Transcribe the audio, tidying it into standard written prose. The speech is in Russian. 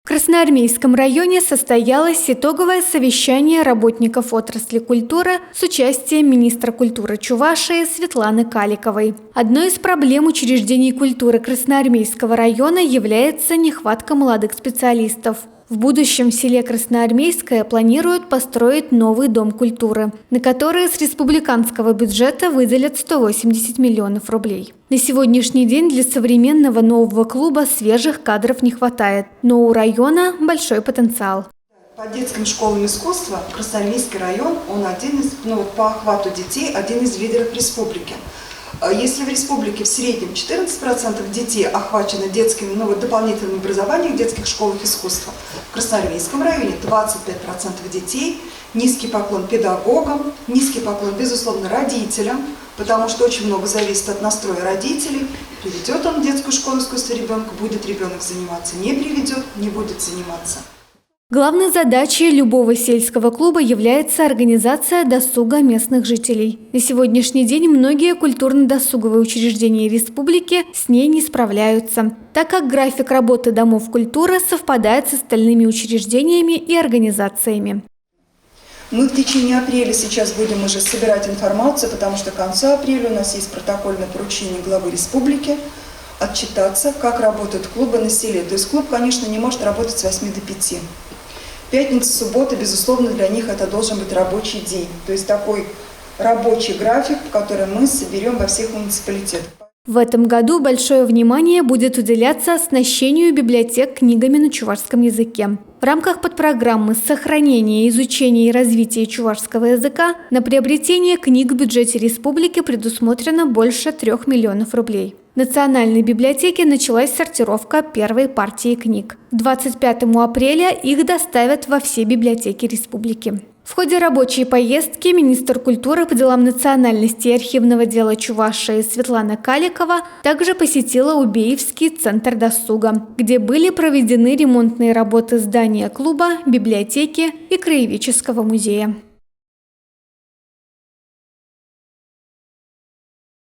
В Красноармейском районе состоялось итоговое совещание работников отрасли культуры с участием министра культуры Чувашии Светланы Каликовой. Одной из проблем учреждений культуры Красноармейского района является нехватка молодых специалистов. В будущем в селе Красноармейское планируют построить новый дом культуры, на который с республиканского бюджета выделят 180 миллионов рублей. На сегодняшний день для современного нового клуба свежих кадров не хватает, но у района большой потенциал. По детским школам искусства Красноармейский район, он один из, по охвату детей, один из лидеров республики. Если в республике в среднем 14% детей охвачены детским, дополнительным образованием в детских школах искусства, в Красноармейском районе 25% детей, низкий поклон педагогам, низкий поклон, безусловно, родителям, потому что очень много зависит от настроя родителей. Приведет он в детскую школу искусства ребенка, будет ребенок заниматься, не приведет, не будет заниматься. Главной задачей любого сельского клуба является организация досуга местных жителей. На сегодняшний день многие культурно-досуговые учреждения республики с ней не справляются, так как график работы домов культуры совпадает с остальными учреждениями и организациями. Мы в течение апреля сейчас будем уже собирать информацию, потому что к концу апреля у нас есть протокольное поручение главы республики отчитаться, как работают клубы на селе. То есть клуб, конечно, не может работать с 8 до 5. Пятница, суббота, безусловно, для них это должен быть рабочий день. То есть такой рабочий график, который мы соберем во всех муниципалитетах. В этом году большое внимание будет уделяться оснащению библиотек книгами на чувашском языке. В рамках подпрограммы «Сохранение, изучение и развитие чувашского языка» на приобретение книг в бюджете республики предусмотрено больше 3 миллионов рублей. В Национальной библиотеке началась сортировка первой партии книг. К 25 апреля их доставят во все библиотеки республики. В ходе рабочей поездки министр культуры по делам национальности и архивного дела Чувашии Светлана Каликова также посетила Убеевский центр досуга, где были проведены ремонтные работы здания клуба, библиотеки и краеведческого музея.